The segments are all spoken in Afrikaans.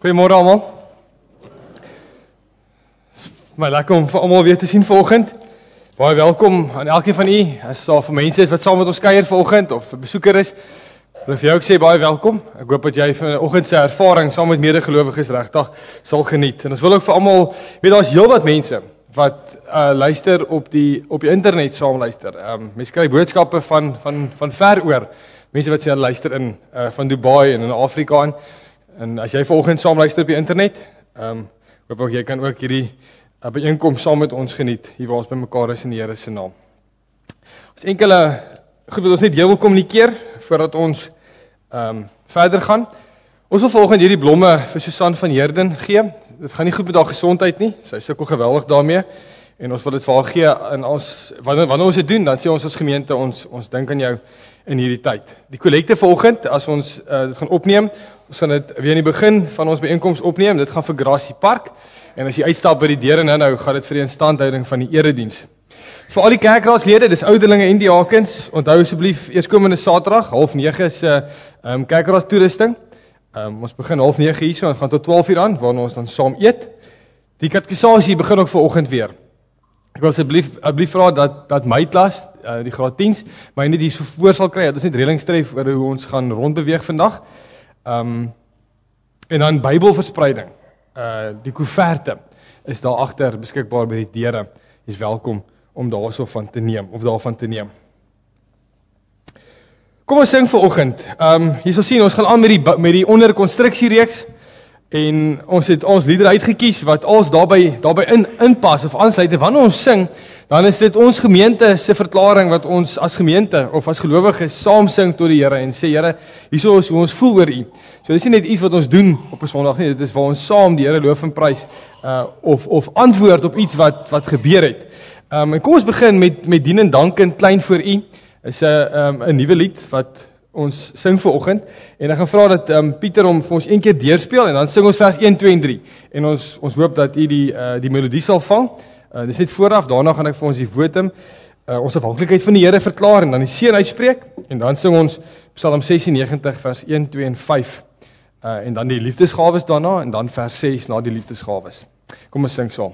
Goeiemôre almal. My lekker om vir almal weer te sien vanoggend. Baie welkom aan elkeen van u. As daar vir mense is wat saam met ons kuier vanoggend of 'n besoeker is, wil ek vir jou ook sê baie welkom. Ek hoop dat jy vanoggend se ervaring saam met medegelowiges regtig sal geniet. En ons wil ook vir almal, weet daar's heelwat mense wat luister op die internet saam luister. Mense kry boodskappe van ver oor. Mense wat sê hulle luister in van Dubai en in Afrika aan. En as jy vanoggend saam luister op die internet, hoop ek jy kan ook hierdie byeenkom saam met ons geniet, hier waar ons bymekaar is in die Here se naam. As enkele goed wat ons net wil kommunikeer voordat ons verder gaan. Ons wil vanoggend hierdie blomme vir Susan van Heerden gee. Dit gaan nie goed met haar gesondheid nie. Sy sukkel geweldig daarmee en ons wil dit vir haar gee en wanneer ons dit doen, dan sê ons as gemeente ons dink aan jou in hierdie tyd. Die kollekte vanoggend, as ons dit gaan opneem, ons gaan dit weer in die begin van ons byeenkoms opneem. Dit gaan vir Gracie Park en as jy uitstap by die deure nou, gaan dit vir die instandhouding van die erediens. Vir al die kerkraadslede, dis ouderlinge en diakens, onthou asseblief eerskomende Saterdag 8:30 se kerkraadstoerusting. Ons begin 8:30 hierso en gaan tot 12:00 aan, waarna ons dan saam eet. Die katekisasie begin ook vanoggend weer. Ek wil asseblief vra dat my klas, die graad 10s, my net hier so voor sal kry, dat ons net reëlings tref oor hoe ons gaan rondbeweeg vandag. En dan Bybelverspreiding. Die koeverte is daar agter beskikbaar by die deure. Jy is welkom om daarvan te neem. Kom ons sing vanoggend. Jy sal sien, ons gaan aan met die onderkonstruksiereeks en ons het ons liedere uitgekies wat ons daarbey inpas of aansluit. En wanneer ons sing, dan is dit ons gemeente se verklaring wat ons as gemeente of as gelowiges saam sing tot die Here en sê Here, hierso is hoe ons voel oor U. So dis nie net iets wat ons doen op 'n Sondag nie, dit is waar ons saam die Here loof en prys of antwoord op iets wat gebeur het. En kom ons begin met dien en dank en klein voor U. Is 'n nuwe lied wat ons sing vanoggend en ek gaan vra dat Pieter hom vir ons een keer deurspeel en dan sing ons vers 1, 2 en 3 en ons hoop dat u die melodie sal vang. Dis net vooraf, daarna gaan ek vir ons die votum ons afhanklikheid van die Here verklaar en dan die seën uitspreek en dan sing ons Psalm 96 vers 1, 2 en 5 en dan die liefdesgawes daarna en dan vers 6 na die liefdesgawes. Kom ons sing saam.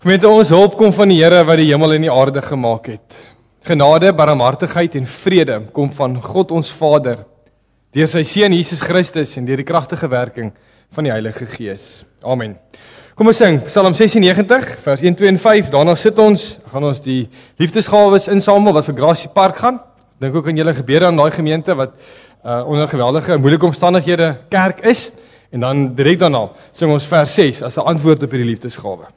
Gemeente, ons hulp kom van die Here wat die hemel en die aarde gemaak het. Genade, barmhartigheid en vrede kom van God ons Vader, deur sy Seun Jesus Christus en deur die kragtige werking van die Heilige Gees. Amen. Kom ons sing Psalm 96 vers 1, 2 en 5. Daarna gaan ons die liefdesgawes insamel wat vir Gracie Park gaan. Dink ook aan julle gebede aan daai gemeente wat onder geweldige moeilike omstandighede kerk is. En dan direk daarna sing ons vers 6 as 'n antwoord op hierdie liefdesgawe.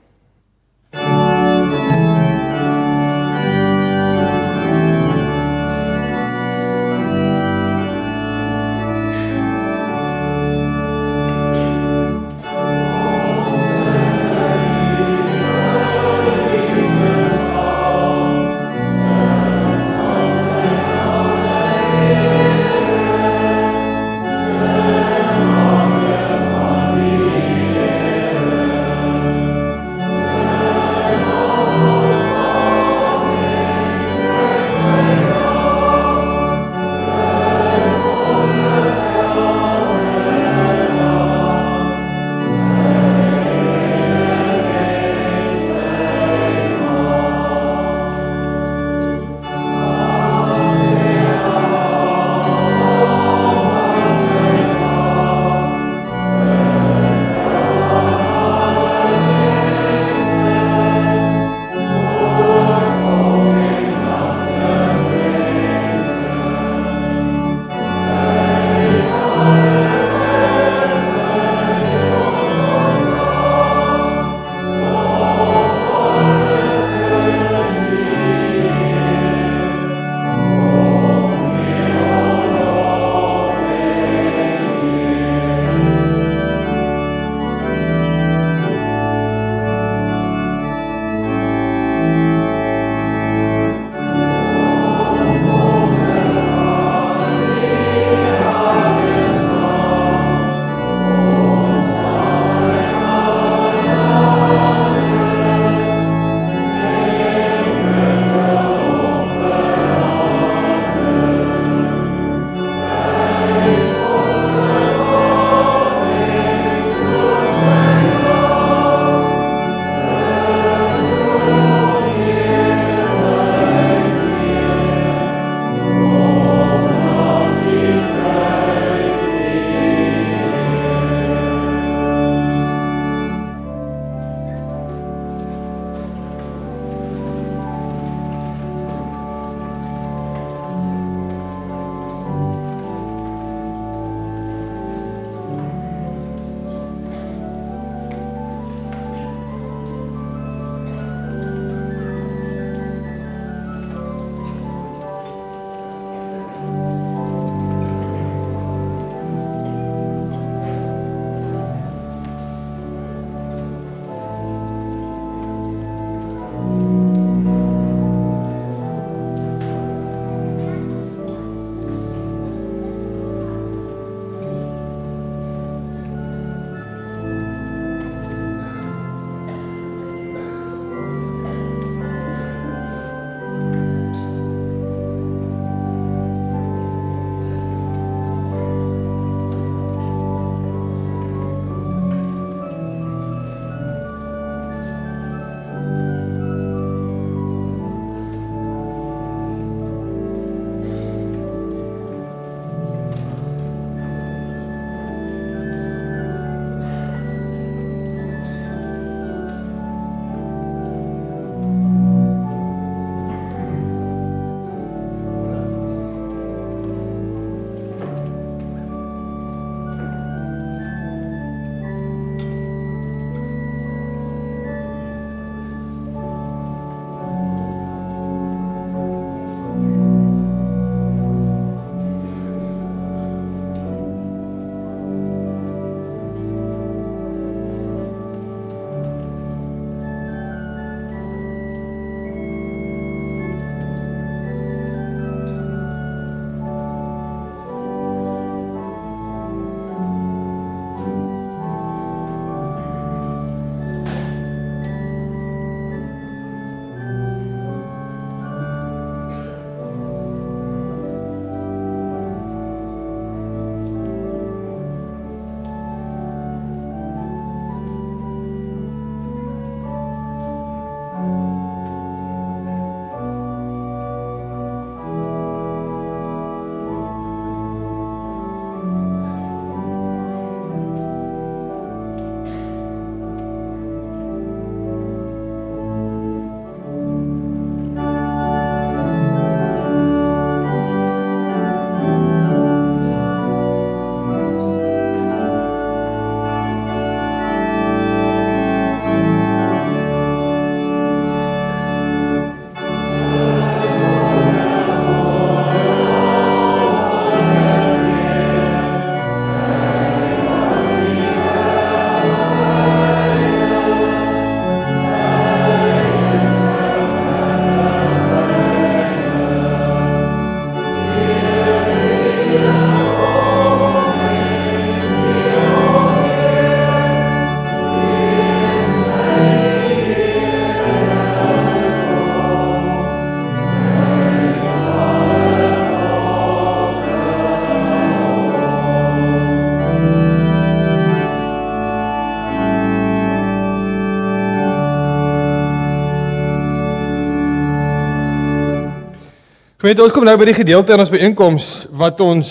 Weet, ons kom nou by die gedeelte in ons byeenkoms wat ons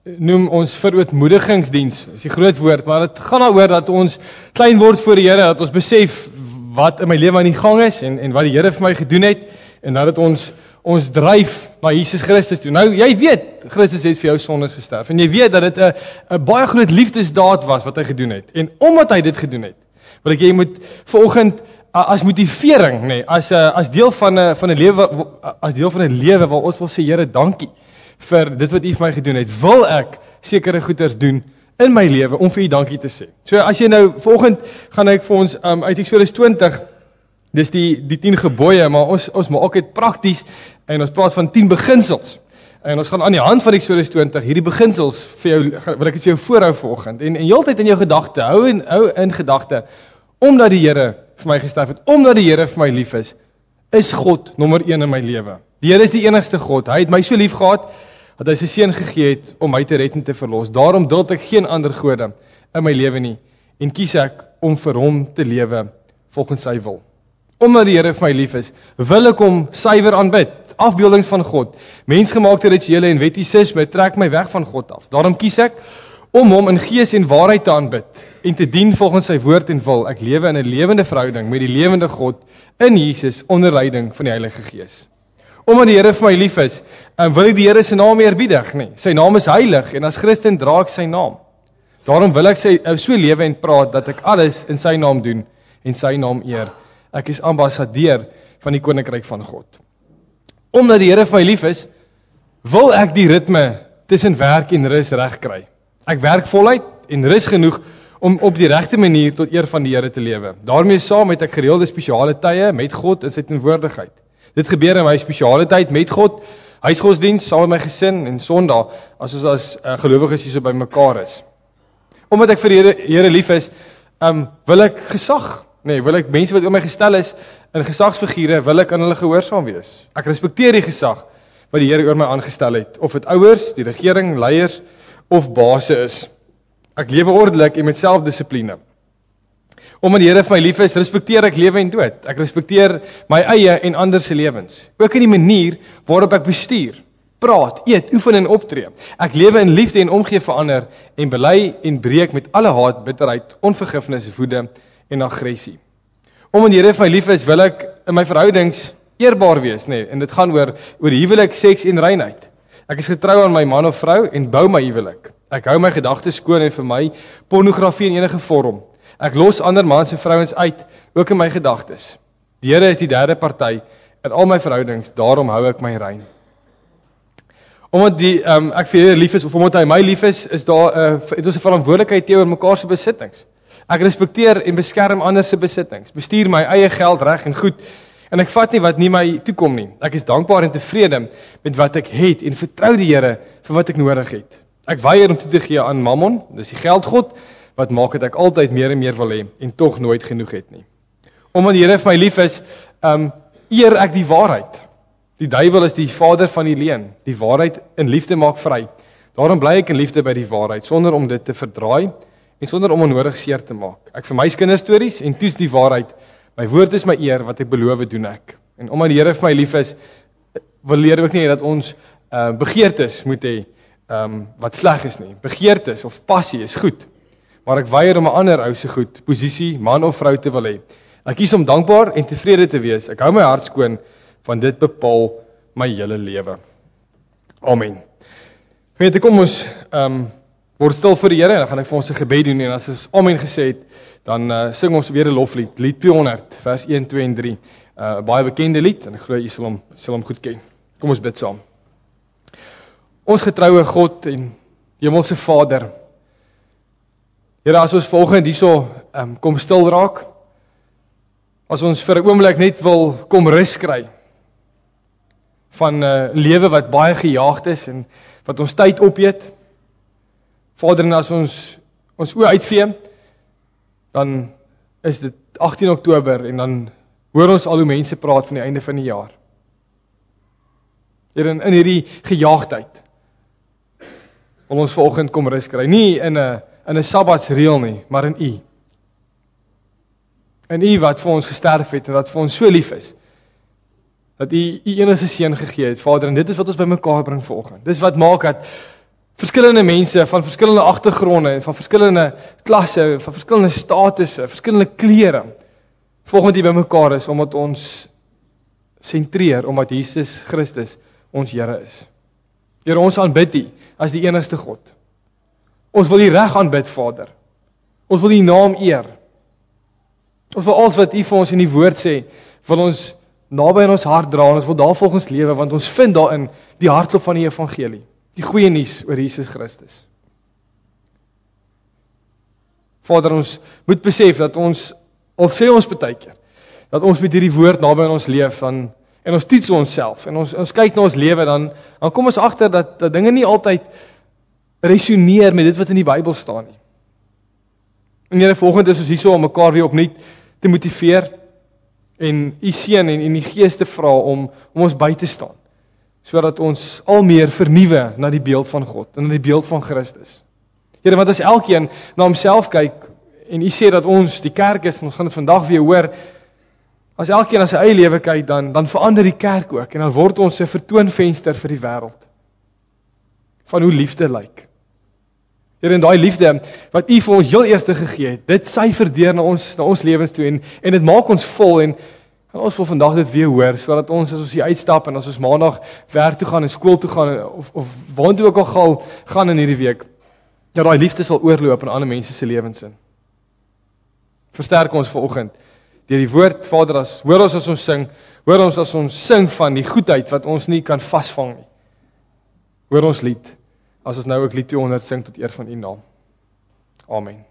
noem ons verootmoedigingsdiens. Dis die groot woord, maar dit gaan daaroor dat ons klein word voor die Here, dat ons besef wat in my lewe aan die gang is en wat die Here vir my gedoen het en dat dit ons dryf na Jesus Christus toe. Nou, jy weet, Christus het vir jou sondes gesterf en jy weet dat dit 'n baie groot liefdesdaad was wat hy gedoen het. En omdat hy dit gedoen het, wil ek jy moet vanoggend as motivering, nee, as deel van 'n lewe waar ons wil sê, Here, dankie vir dit wat U vir my gedoen het. Wil ek sekere goeders doen in my lewe om vir U dankie te sê. So as jy nou vanoggend gaan ek vir ons uit Eksodus 20, dis die 10 gebooie, maar ons maak dit prakties en ons praat van 10 beginsels. En ons gaan aan die hand van Eksodus 20 hierdie beginsels vir jou wil ek dit vir jou voorhou vanoggend. En heeltyd in jou gedagte hou in gedagte, omdat die Here vir my gesterf het, omdat die Here vir my lief is God nommer 1 in my lewe. Die Here is die enigste God. Hy het my so lief gehad dat hy sy seun gegee het om my te red en te verlos. Daarom duld ek geen ander gode in my lewe nie en kies ek om vir hom te lewe volgens sy wil. Omdat die Here vir my lief is, wil ek hom suiwer aanbid. Afbeeldings van God, mensgemaakte rituele en wettisisme trek my weg van God af. Daarom kies ek om hom in gees en waarheid te aanbid en te dien volgens sy woord en wil. Ek lewe in 'n lewende verhouding met die lewende God in Jesus onder leiding van die Heilige Gees. Omdat die Here vir my lief is, wil ek die Here se naam eerbiedig, nee. Sy naam is heilig en as Christen dra ek sy naam. Daarom wil ek so lewe en praat dat ek alles in sy naam doen en sy naam eer. Ek is ambassadeur van die koninkryk van God. Omdat die Here vir my lief is, wil ek die ritme tussen werk en rus reg kry. Ek werk voluit en rus genoeg om op die regte manier tot eer van die Here te lewe. Daarmee saam het ek gereelde spesiale tye met God in sy teenwoordigheid. Dit gebeur in my spesiale tyd met God, huisgodsdiens saam met my gesin en Sondag as ons as gelowiges hier so by mekaar is. Omdat ek vir die Here lief is, wil ek gesag, wil ek mense wat oor my gestel is in gesagsfigure, wil ek aan hulle gehoorsaam wees. Ek respekteer die gesag wat die Here oor my aangestel het, of dit ouers, die regering, leiers of base is. Ek lewe ordelik en met selfdissipline. Omdat die Here vir my lief is, respekteer ek lewe en dood. Ek respekteer my eie en ander se lewens. Ook in die manier waarop ek bestuur, praat, eet, oefen en optree. Ek lewe in liefde en omgee vir ander en bely en breek met alle haat, bitterheid, onvergifnis, woede en aggressie. Omdat die Here vir my lief is, wil ek in my verhoudings eerbaar wees, en dit gaan oor huwelik, seks en reinheid. Ek is getrou aan my man of vrou en bou my huwelik. Ek hou my gedagtes skoon en vir my pornografie in enige vorm. Ek los ander mans en vrouens uit, ook in my gedagtes. Die Here is die derde party in al my verhoudings, daarom hou ek my rein. Omdat ek vir die Here lief is, of omdat hy my lief is, het ons 'n verantwoordelikheid teenoor mekaar se besittings. Ek respekteer en beskerm ander se besittings, bestuur my eie geld reg en goed, en ek vat nie wat nie my toekom nie. Ek is dankbaar en tevrede met wat ek het en vertrou die Here vir wat ek nodig het. Ek weier om toe te gee aan Mammon, dis die geldgod, wat maak dat ek altyd meer en meer wil hê en tog nooit genoeg het nie. Omdat die Here vir my lief is, eer ek die waarheid. Die duiwel is die vader van die leuen. Die waarheid in liefde maak vry. Daarom bly ek in liefde by die waarheid, sonder om dit te verdraai en sonder om onnodig seer te maak. Ek vermys kinderstories en toets die waarheid. My woord is my eer, wat ek beloof doen ek. En omdat die Here vir my lief is, wil leer ook nie dat ons begeertes moet hê wat sleg is nie. Begeertes of passie is goed, maar ek weier om 'n ander ou se goed, posisie, man of vrou te wil hê. Ek kies om dankbaar en tevrede te wees. Ek hou my hart skoon, van dit bepaal my hele lewe. Amen. Gemeente, kom ons word stil vir die Here en dan gaan ek vir ons 'n gebed doen en as ons amen gesê het, dan sing ons weer 'n loflied, lied 200, vers 1, 2 en 3. 'n Baie bekende lied en ek glo jy sal hom goed ken. Kom ons bid saam. Ons getroue God en Hemelse Vader, Here, as ons volgende hierso kom stil raak, as ons vir 'n oomblik net wil kom rus kry van 'n lewe wat baie gejaagd is en wat ons tyd opeet, Vader, en as ons oë uitvee, dan is dit 18 Oktober en dan hoor ons al hoe mense praat van die einde van die jaar. Here, in hierdie gejaagdheid wil ons vanoggend kom rus kry, nie in 'n sabbatsreël nie, maar in U. In U wat vir ons gesterf het en wat vir ons so lief is, dat U enigste seun gegee het, Vader, en dit is wat ons bymekaar bring vanoggend. Dis wat maak dat verskillende mense van verskillende agtergronde, van verskillende klasse, van verskillende statusse, verskillende klere, volgens die bymekaar is, omdat ons sentreer, omdat Jesus Christus ons Here is. Here, ons aanbid U as die enigste God. Ons wil U reg aanbid, Vader. Ons wil U naam eer. Ons wil alles wat U vir ons in die woord sê, wil ons naby in ons hart dra, en ons wil daarvolgens lewe, want ons vind daarin die hartklop van die evangelie, die goeie nuus oor Jesus Christus. Vader, ons moet besef dat ons, al sê ons baie keer, dat ons met hierdie woord naby in ons leef, en ons toets onsself, en ons kyk na ons lewe, dan kom ons agter dat dinge nie altyd resoneer met dit wat in die Bybel staan nie. En Here, vanoggend is ons hier so om mekaar weer opnuut te motiveer, en U seën en die Gees te vra om ons by te staan, sodat ons al meer vernuwe na die beeld van God, en na die beeld van Christus. Here, want as elkeen na homself kyk, en U sê dat ons die kerk is, en ons gaan dit vandag weer hoor, as elkeen na sy eie lewe kyk, dan verander die kerk ook, en dan word ons 'n vertoonvenster vir die wêreld, van hoe liefde lyk. Here, en daai liefde, wat U vir ons heel eerste gegee het, dit syfer deur na ons lewens toe, en dit maak ons vol, en ons wil vandag dit weer hoor, sodat ons, as ons hier uitstap, en as ons maandag werk toe gaan, en skool toe gaan, of waantoe ook al gaan in hierdie week, ja, daai liefde sal oorloop in ander mense se lewens in. Versterk ons vanoggend deur die woord, Vader, hoor ons as ons sing van die goedheid wat ons nie kan vasvang nie. Hoor ons lied, as ons nou ook lied 200 sing tot eer van U naam. Amen.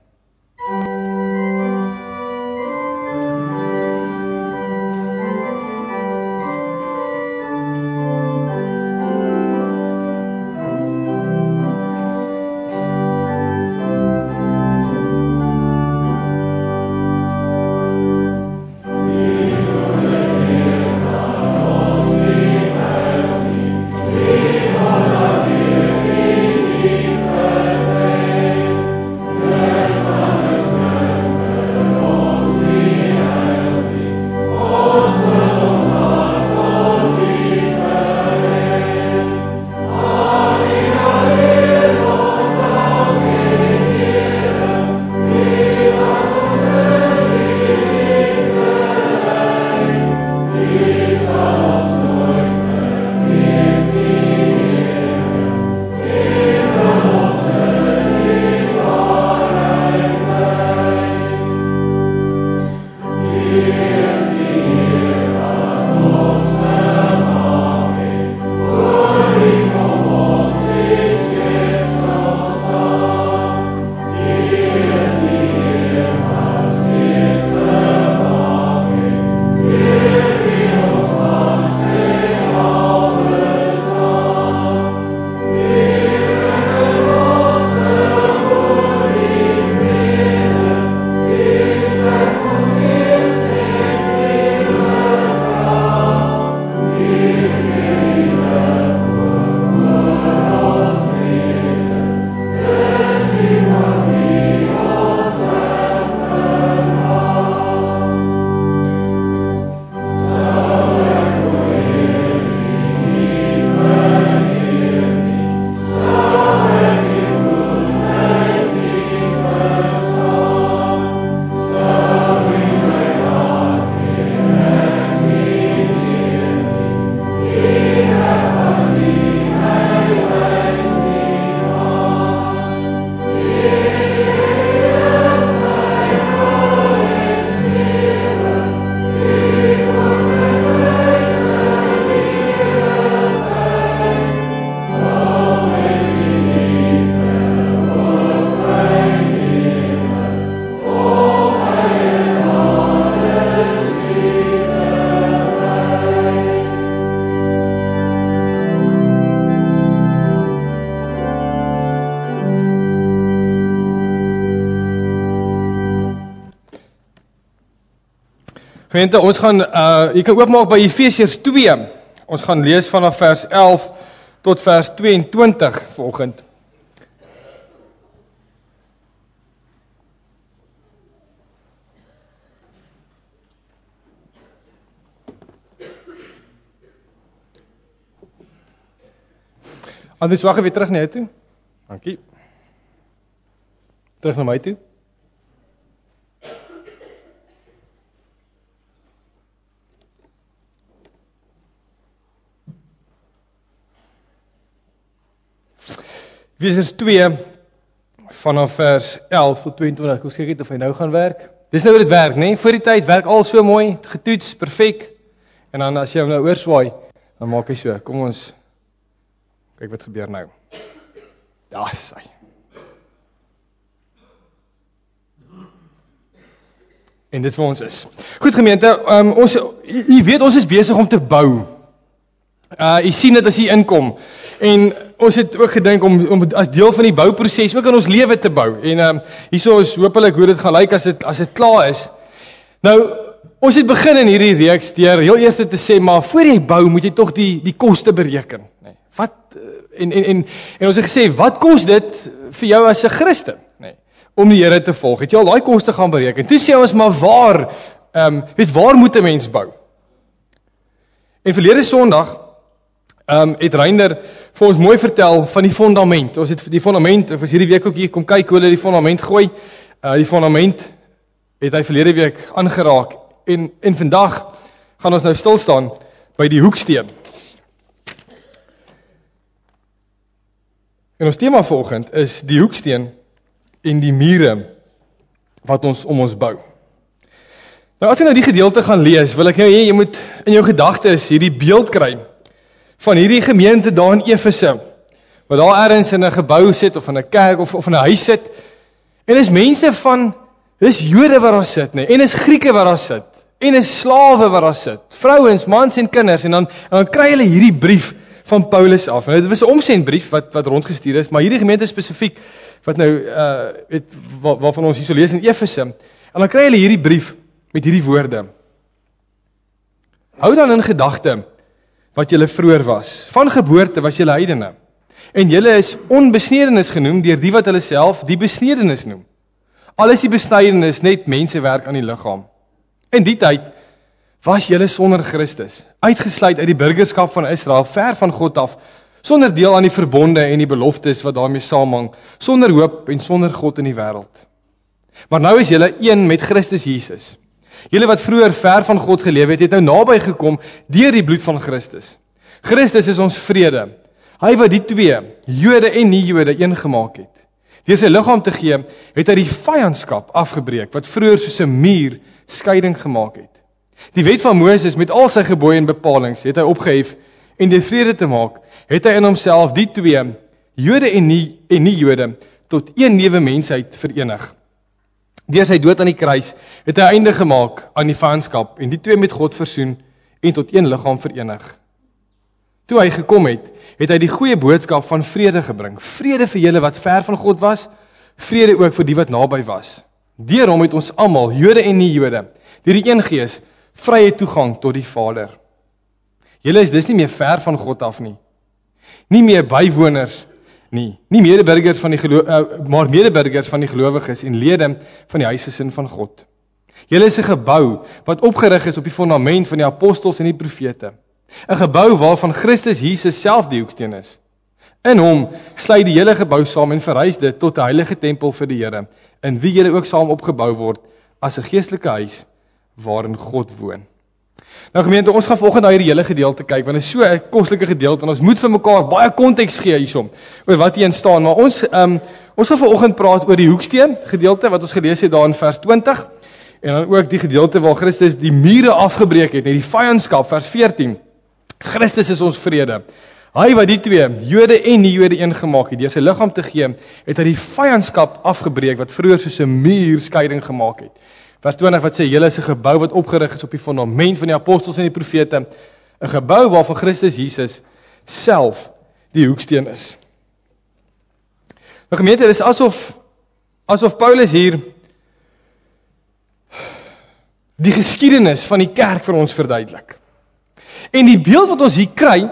Gemeente, ons gaan, jy kan oopmaak by Efesiërs 2. Ons gaan lees vanaf vers 11 tot vers 22 vanoggend. Anders wag weer terug na jou toe. Dankie. Terug na my toe. Efesiërs 2 vanaf vers 11 tot 22. Kom kyk net of hy nou gaan werk. Dis nou hoe dit werk, né? Voor die tyd werk al so mooi, getoets, perfek. En dan as jy hom nou oorswaai, dan maak hy so. Kom ons kyk wat gebeur nou. Daar is hy. En dit vir ons is. Goed gemeente, jy weet ons is besig om te bou. Jy sien dit as jy inkom. En ons het ook gedink om as deel van die bouproses ook in ons lewe te bou. En hierso is hopelik hoe dit gaan lyk as dit klaar is. Nou, ons het begin in hierdie reeks deur heel eers te sê, maar voor jy bou moet jy tog die koste bereken. Nee, wat en ons het gesê, wat kos dit vir jou as 'n Christen, nee, om die Here te volg? Het jy al daai koste gaan bereken? Toe sê ons maar waar moet 'n mens bou? En verlede Sondag het Reinder vir ons mooi vertel van die fondament. Ons het die fondament, of as hierdie week ook hier kom kyk hoe hulle die fondament gooi. Die fondament het hy verlede week aangeraak. En vandag gaan ons nou stil staan by die hoeksteen. En ons tema vanoggend is die hoeksteen en die mure wat ons om ons bou. Nou as jy nou die gedeelte gaan lees, wil ek nou hê jy moet in jou gedagtes hierdie beeld kry van hierdie gemeente daar in Efese, wat daar ergens in 'n gebou sit, of in 'n kerk, of in 'n huis sit, en is mense van, dis Jode wat daar sit, nee, en is Grieke wat daar sit, en is slawe wat daar sit, vrouens, mans en kinders, en dan kry hulle hierdie brief van Paulus af, en dit was 'n omsendbrief wat rondgestuur is, maar hierdie gemeente spesifiek, wat nou, waarvan ons hier so lees in Efese, en dan kry hulle hierdie brief, met hierdie woorde, hou dan in gedagte, wat julle vroeër was. Van geboorte was julle heidene. En julle is onbesnedenis genoem deur die wat hulle self die besnedenis noem. Al is die besnydenis net mensewerk aan die liggaam. In die tyd was julle sonder Christus, uitgesluit uit die burgerskap van Israel, ver van God af, sonder deel aan die verbonde en die beloftes wat daarmee saamhang, sonder hoop en sonder God in die wêreld. Maar nou is julle een met Christus Jesus. Julle wat vroeër ver van God geleef het nou naby gekom deur die bloed van Christus. Christus is ons vrede. Hy wat die twee, Jode en nie-Jode, een gemaak het. Deur sy liggaam te gee, het hy die vyandskap afgebreek, wat vroeër soos 'n muur skeiding gemaak het. Die wet van Moses met al sy gebooie en bepalings het hy opgehef, en deur vrede te maak, het hy in homself die twee, Jode en nie-Jode, tot een nuwe mensheid verenig. Deur sy dood aan die kruis het hy einde gemaak aan die vyandskap en die twee met God versoen en tot een liggaam verenig. Toe hy gekom het, het hy die goeie boodskap van vrede gebring. Vrede vir julle wat ver van God was, vrede ook vir die wat naby was. Deur hom het ons almal, Jode en nie-Jode, deur die een Gees, vrye toegang tot die Vader. Julle is dus nie meer ver van God af nie. Nie meer bywoners nie medeburgers van maar medeburgers van die gelowiges en lede van die huisgesin van God. Julle is 'n gebou wat opgerig is op die fondament van die apostels en die profete. 'n Gebou waarvan Christus Jesus self die hoeksteen is. In hom sluit die hele gebou saam en verhuis dit tot 'n heilige tempel vir die Here, in wie julle ook saam opgebou word as 'n geestelike huis waarin God woon. Nou gemeente, ons gaan vanoggend na hierdie hele gedeelte kyk, want dit is so 'n kostelike gedeelte en ons moet vir mekaar baie konteks gee hiersom oor wat hierin staan. Maar ons gaan vanoggend praat oor die hoeksteen gedeelte wat ons gelees het daar in vers 20 en dan ook die gedeelte waar Christus die mure afgebreek het, net die vyandskap, vers 14. Christus is ons vrede. Hy wat die twee, Jode en nie-Jode, een gemaak het, deur sy liggaam te gee, het hy die vyandskap afgebreek wat vroeër soos 'n muur skeiding gemaak het. Vers 20 wat sê, julle is 'n gebou wat opgerig is op die fondament van die apostels en die profete, 'n gebou waarvan Christus Jesus self die hoeksteen is. Nou gemeente, dit is asof Paulus hier die geskiedenis van die kerk vir ons verduidelik. En die beeld wat ons hier kry,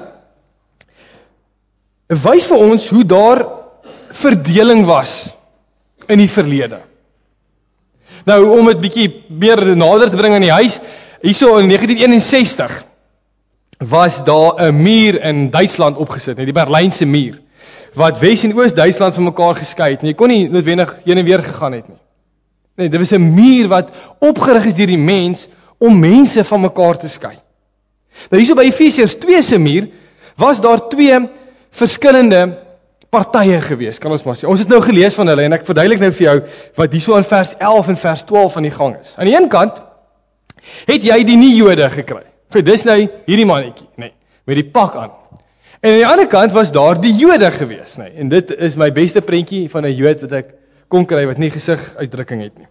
wys vir ons hoe daar verdeling was in die verlede. Nou, om het bietjie meer nader te bring aan die huis, hierso in 1961 was daar 'n muur in Duitsland opgesit, die Berlynse muur. wat Wes- en Oos-Duitsland van mekaar geskei het. En jy kon nie noodwendig heen en weer gegaan het nie. Nee, dit was 'n muur wat opgerig is deur die mens om mense van mekaar te skei. Nou hierso by Efesiërs 2 se muur was daar twee verskillende partye gewees, kan ons maar sê. Ons het nou gelees van hulle en ek verduidelik nou vir jou wat hierso in vers 11 en vers 12 aan die gang is. Aan die een kant het jy die nie-Jode gekry. Goed, dis nou hierdie mannetjie, nee, met die pak aan. En aan die ander kant was daar die Jode gewees, nee. En dit is my beste prentjie van 'n Jood wat ek kon kry wat nie gesiguitdrukking het nie.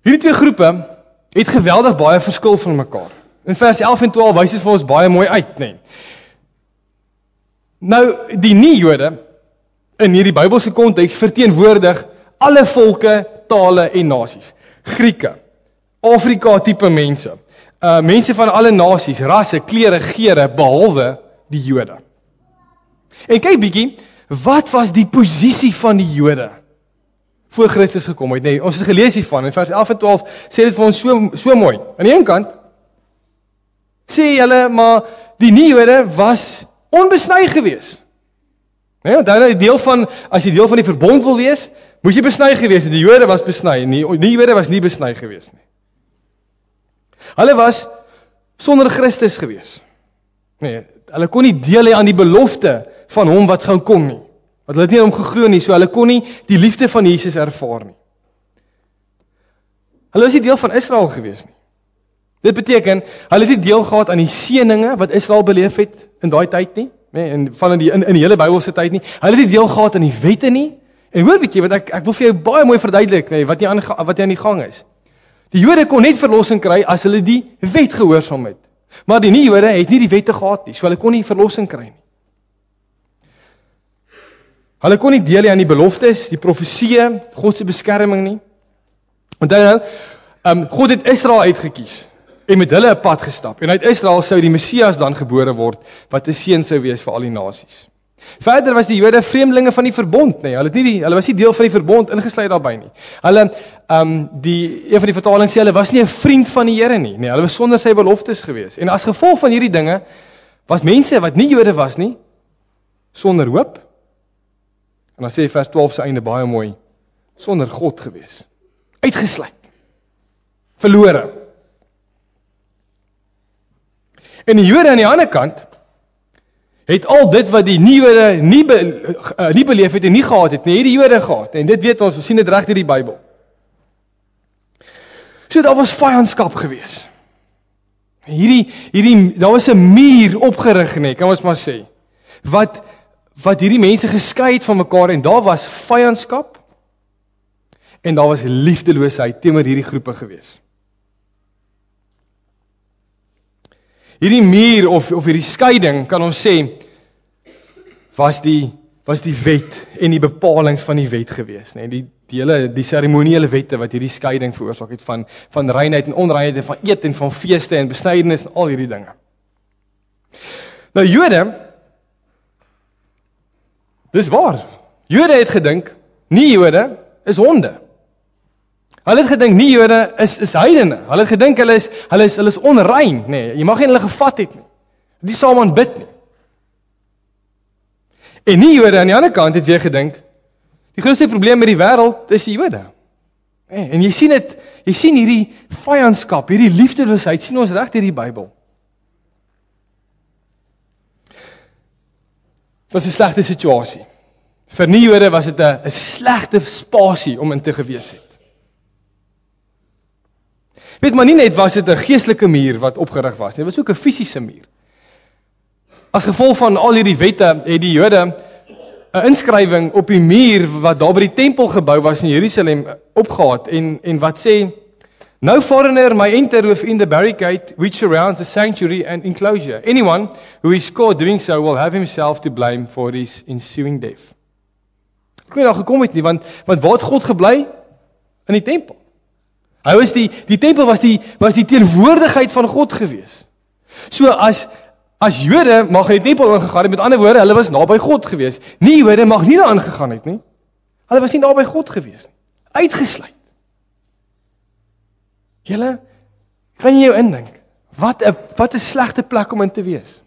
Hierdie twee groepe het geweldig baie verskil van mekaar. In vers 11 en 12 wys dit vir ons baie mooi uit, nee. Nou, die nie-Jode in hierdie Bybelse konteks verteenwoordig alle volke, tale en nasies. Grieke, Afrika tipe mense, mense van alle nasies, rasse, kleure, geure, behalwe die Jode. En kyk bietjie, wat was die posisie van die Jode voor Christus gekom het? Nee, ons het gelees hiervan in vers 11 en 12 sê dit vir ons so mooi. Aan die een kant sê hulle maar die nie-Jode was onbesny gewees. Nee, onthou nou die deel van as jy deel van die verbond wil wees, moes jy besny gewees het. Die Jode was besny, die Jode was nie besny gewees nie. Hulle was sonder Christus gewees. Nee, hulle kon nie deel hê aan die belofte van hom wat gaan kom nie. Want hulle het nie aan hom geglo nie, so hulle kon nie die liefde van Jesus ervaar nie. Hulle was nie deel van Israel gewees nie. Dit beteken, hulle het nie deel gehad aan die seëninge wat Israel beleef het in daai tyd nie, en van in die hele Bybelse tyd nie. Hulle het nie deel gehad aan die wette nie. En hoor bietjie, want ek wil vir jou baie mooi verduidelik, nee, wat hier aan die gang is. Die Jode kon net verlossing kry as hulle die wet gehoorsaam het. Maar die nie-Jode het nie die wette gehad nie, so hulle kon nie verlossing kry nie. Hulle kon nie deel hê aan die beloftes, die profeseë, God se beskerming nie. Onthou nou, God het Israel uitgekies en met hulle 'n pad gestap. En uit Israel sou die Messias dan gebore word wat 'n seun sou wees vir al die nasies. Verder was die Jode vreemdelinge van die verbond, nee, hulle was nie deel van die verbond ingesluit daarbey nie. Hulle een van die vertalings sê hulle was nie 'n vriend van die Here nie. Nee, hulle was sonder sy beloftes gewees. En as gevolg van hierdie dinge was mense wat nie Jode was nie sonder hoop. En dan sê vers 12 se einde baie mooi, sonder God gewees. Uitgesluit. Verlore. En die Jode aan die ander kant het al dit wat die nie-Jode nie beleef het en nie gehad het, nie die Jode gehad. En dit weet ons sien dit reg deur die Bybel. So daar was vyandskap gewees. Daar was 'n muur opgerig, nee, kan ons maar sê. Wat hierdie mense geskei het van mekaar en daar was vyandskap en daar was liefdeloosheid teenoor hierdie groepe gewees. Hierdie muur of hierdie skeiding kan ons sê was die wet en die bepalings van die wet gewees, nee, die seremoniële wette wat hierdie skeiding veroorsaak het van reinheid en onreinheid en van eet en van feeste en besnydenis en al hierdie dinge. Nou Jode, dis waar. Jode het gedink nie Jode is honde. Hulle het gedink nie Jode is heidene. Hulle het gedink hulle is onrein, nee, jy mag nie hulle gevat het nie. Die saam aanbid nie. En nie Jode aan die ander kant het weer gedink die grootste probleem met die wêreld is die Jode. Nee, en jy sien hierdie vyandskap, hierdie liefdeloosheid sien ons reg deur die Bybel. Dit was 'n slegte situasie. Vir nie Jode was dit 'n slegte spasie om in te gewees het. Weet maar nie net was dit 'n geestelike muur wat opgerig was, dit was ook 'n fisiese muur. As gevolg van al hierdie wette het die Jode 'n inskrywing op die muur wat daar by die tempel gebou was in Jerusalem opgehad en wat sê no foreigner may enter within the barricade which surrounds the sanctuary and enclosure. Anyone who is caught doing so will have himself to blame for his ensuing death. Ek kon nie daar gekom het nie, want waar het God gebly? In die tempel. Hy was die tempel was die teenwoordigheid van God gewees. So as Jode mag in die tempel ingegaan het, met ander woorde, hulle was naby God gewees. Nie Jode mag nie daar ingegaan het nie. Hulle was nie naby God gewees nie. Uitgesluit. Julle, kan jy jou indink? Wat 'n slegte plek om in te wees.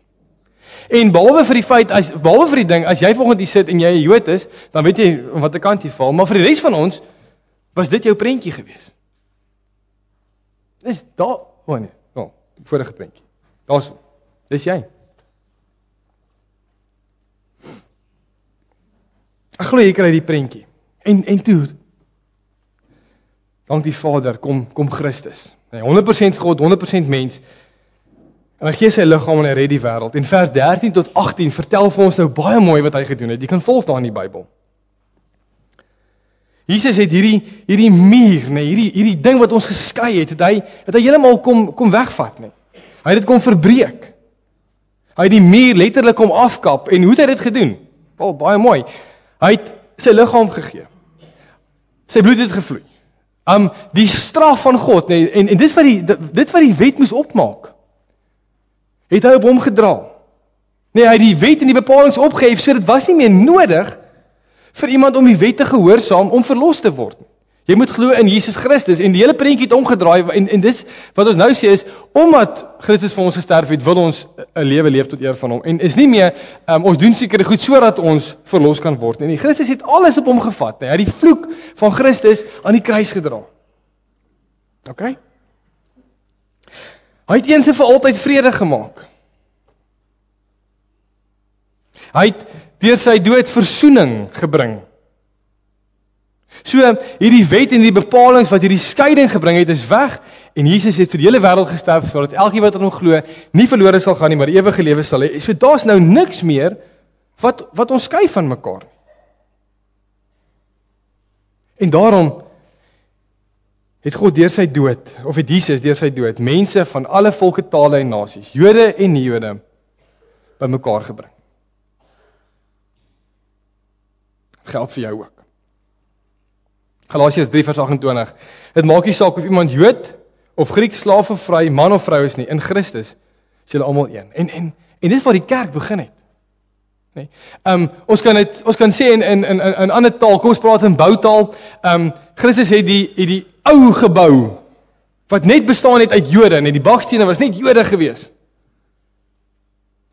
En behalwe vir die feit, behalwe vir die ding, as jy volgende hier sit en jy 'n Jood is, dan weet jy om watter kant jy val, maar vir die res van ons, was dit jou prentjie gewees. Dis daar, vorige prentjie. Daar's, dis jy. Ek glo jy kry die prentjie. En toe, dank die Vader, kom Christus. 100% God, 100% mens. En hy gee sy liggaam en hy red die wêreld. En vers 13 tot 18 vertel vir ons nou baie mooi wat hy gedoen het. Jy kan volg daar in die Bybel. Jesus het hierdie muur, hierdie ding wat ons geskei het hy heeltemal kom wegvat, Hy het dit kom verbreek. Hy het die muur letterlik kom afkap. En hoe het hy dit gedoen? Baie mooi. Hy het sy liggaam gegee. Sy bloed het gevloei. Die straf van God, en dit wat die wet moes opmaak, het hy op hom gedra. Hy het die wet en die bepalings opgehef, so dit was nie meer nodig vir iemand om die wet te gehoorsaam om verlos te word. Jy moet glo in Jesus Christus, en die hele prentjie het omgedraai, en dis wat ons nou sê is, omdat Christus vir ons gesterf het, wil ons 'n lewe leef tot eer van hom, en is nie meer, ons doen sekere goed, sodat ons verlos kan word, en Christus het alles op hom gevat, Hy het die vloek van Christus aan die kruis gedra. OK? Hy het eens en vir altyd vrede gemaak. Hy het deur sy dood versoening gebring. So, hierdie wet en die bepalings wat hierdie skeiding gebring het, is weg, en Jesus het vir die hele wêreld gesterf, sodat elkeen wat aan hom glo, nie verlore sal gaan nie, maar ewige lewe sal hê. So daar's nou niks meer wat ons skei van mekaar. En daarom het God deur sy dood, of het Jesus deur sy dood, mense van alle volke, tale en nasies, Jode en nie-Jode, bymekaar gebring. Dit geld vir jou ook. Galasiërs 3 vers 28. Dit maak nie saak of iemand Jood of Griek, slaaf of vry, man of vrou is nie, in Christus is julle almal een. En dit waar die kerk begin het. Nee. Ons kan sê in ander taal, kom ons praat in boutaal. Christus het die ou gebou wat net bestaan het uit Jode, en die bakstene was net Jode gewees.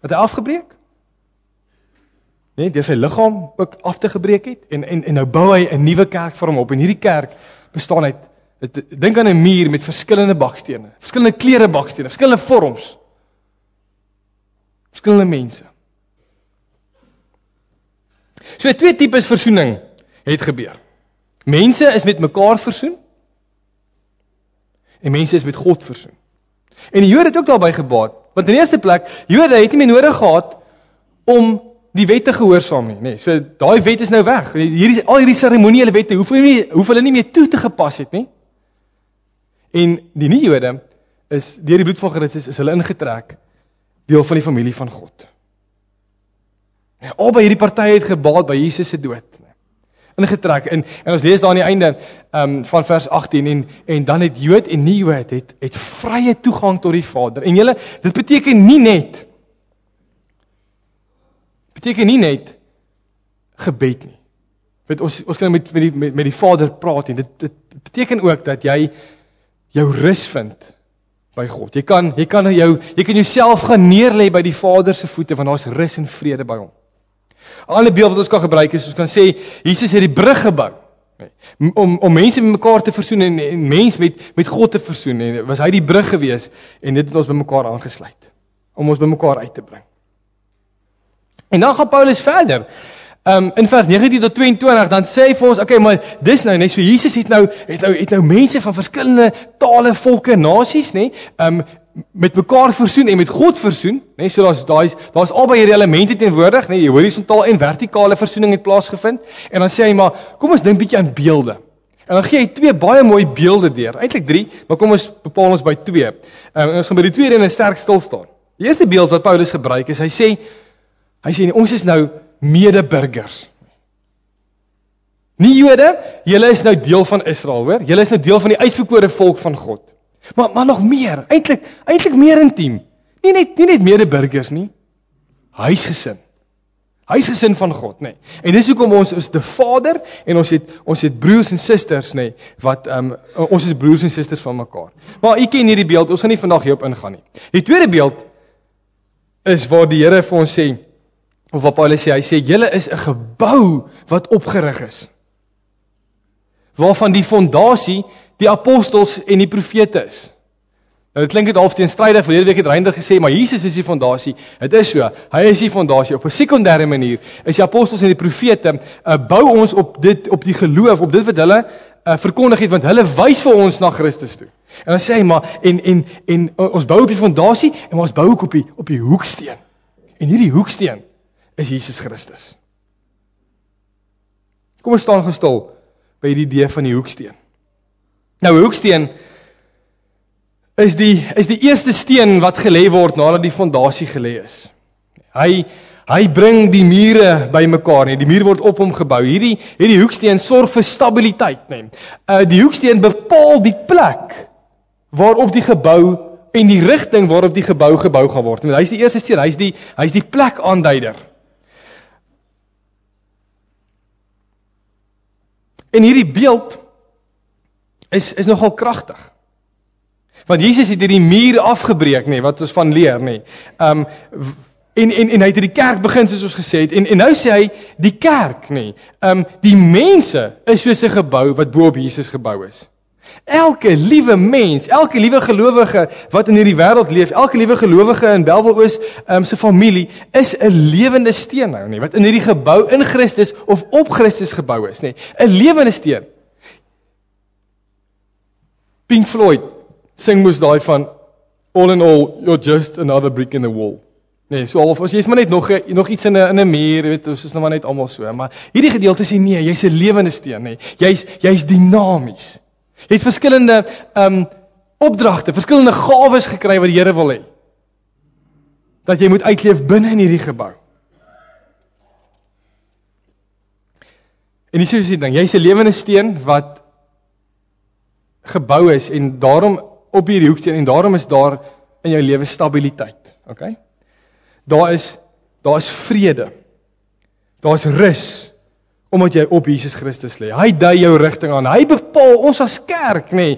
Wat hy afgebreek? Nee, deur sy liggaam ook af te gebreek het, en nou bou hy 'n nuwe kerk vir hom op, en hierdie kerk bestaan uit, dink aan 'n muur met verskillende bakstene, verskillende kleure bakstene, verskillende vorms, verskillende mense. So 2 tipes versoening het gebeur. Mense is met mekaar versoen, en mense is met God versoen. En die Jode het ook daarbey gebaat, want in die eerste plek, Jode het nie meer nodig gehad om die wet te gehoorsaam nie. So daai wet is nou weg. Al hierdie seremoniele wette hoef hulle nie meer toe te gepas het nie. En die nie-Jode is deur die bloed van Christus is hulle ingetrek, deel van die familie van God. Albei hierdie partye het gebaat by Jesus se dood. Ingetrek, en ons lees daar aan die einde van vers 18, en dan het Jood en nie-Jood het vrye toegang tot die Vader. En julle, dit beteken nie net gebed nie. Weet, ons kan met die Vader praat, en dit beteken ook dat jy jou rus vind by God. Jy kan jouself gaan neerlê by die Vader se voete, want daar's rus en vrede by hom. 'n Ander beeld wat ons kan gebruik is, ons kan sê, Jesus het die brug gebou, om mense met mekaar te versoen, en mens met God te versoen, en was hy die brug gewees, en dit het ons by mekaar aangesluit, om ons by mekaar uit te bring. En dan gaan Paulus verder, in vers 19 tot 22, dan sê hy vir ons, okay, maar dis nou, nee, so Jesus het nou mense van verskillende tale, volke, nasies, nee, met mekaar versoen en met God versoen, nee, so daar's albei hierdie elemente teenwoordig, nee, horisontaal en vertikale versoening het plaasgevind, en dan sê hy, maar kom ons dink bietjie aan beelde. En dan gee hy 2 baie mooi beelde deur, eintlik 3, maar kom ons bepaal ons by 2. En ons gaan by die tweede en sterk stil staan. Die eerste beeld wat Paulus gebruik is, hy sê ons is nou medeburgers. Nie Jode, julle is nou deel van Israel, hoor. Julle is nou deel van die uitverkore volk van God. Maar nog meer, eintlik meer intiem. Nie net medeburgers nie. Huisgesin van God, nee. En dis hoekom ons is die Vader, en ons het broers en susters, nee, wat ons is broers en susters van mekaar. Maar u ken hierdie beeld, ons gaan nie vandag hierop ingaan nie. Die tweede beeld is waar die Here vir ons sê, of wat Paulus sê, hy sê, julle is 'n gebou wat opgerig is, waarvan die fondasie die apostels en die profete is. Nou dit klink dit half teenstrydig, verlede week het Reinder gesê, maar Jesus is die fondasie. Dit is so, hy is die fondasie. Op 'n sekondêre manier is die apostels en die profete bou ons op die geloof, op dit wat hulle verkondig het, want hulle wys vir ons na Christus toe. En dan sê hy maar en ons bou op die fondasie en ons bou ook op die hoeksteen. En hierdie hoeksteen is Jesus Christus. Kom ons staan gestil by die idee van die hoeksteen. Nou, hoeksteen is die eerste steen wat gelê word nadat die fondasie gelê is. Hy bring die mure bymekaar, nee. Die muur word op hom gebou. Hierdie hoeksteen sorg vir stabiliteit, nee. Die hoeksteen bepaal die plek waarop die gebou en die rigting waarop die gebou gaan word. Hy is die eerste steen, hy is die plekaanduider. En hierdie beeld is nogal kragtig. Want Jesus het hierdie muur afgebreek, nee, wat ons van leer, nee. En hy het hierdie kerk begin, soos ons gesê het, en nou sê hy, die kerk, nee, die mense is soos 'n gebou wat bo op Jesus gebou is. Elke liewe mens, elke liewe gelowige wat in hierdie wêreld leef, elke liewe gelowige in Belwel-Oos se familie is 'n lewende steen nou, nee, wat in hierdie gebou in Christus of op Christus gebou is, nee, 'n lewende steen. Pink Floyd sing moes daai van all in all, you're just another brick in the wall. Nee, so of as jy's maar net nog iets in 'n muur, weet, ons is nou maar net almal so, maar hierdie gedeelte sê nee, jy's 'n lewende steen, nee. Jy's dinamies. Jy het verskillende opdragte, verskillende gawes gekry wat die Here wil hê. Dat jy moet uitleef binne in hierdie gebou. En dis soos die ding, jy's 'n lewende steen wat gebou is en daarom op hierdie hoeksteen en daarom is daar in jou lewe stabiliteit, okay? Daar is vrede. Daar's rus omdat jy op Jesus Christus lê. Hy dui jou rigting aan. Hy bepaal ons as kerk, nê,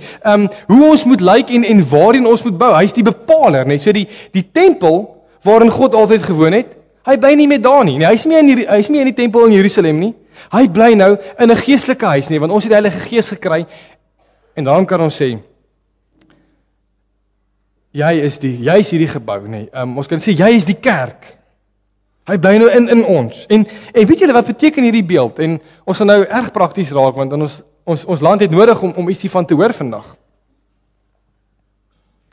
hoe ons moet lyk en waarheen ons moet bou. Hy's die bepaler, nê. So die tempel waarin God altyd gewoon het, hy bly nie meer daar nie. Nee, hy's nie in die tempel in Jerusalem nie. Hy bly nou in 'n geestelike huis, nê, want ons het die Heilige Gees gekry. En daarom kan ons sê jy is hierdie gebou, nê. Ons kan sê jy is die kerk. Hy bly nou in ons. En weet julle wat beteken hierdie beeld? En ons gaan nou erg prakties raak want ons land het nodig om iets hiervan te hoor vandag.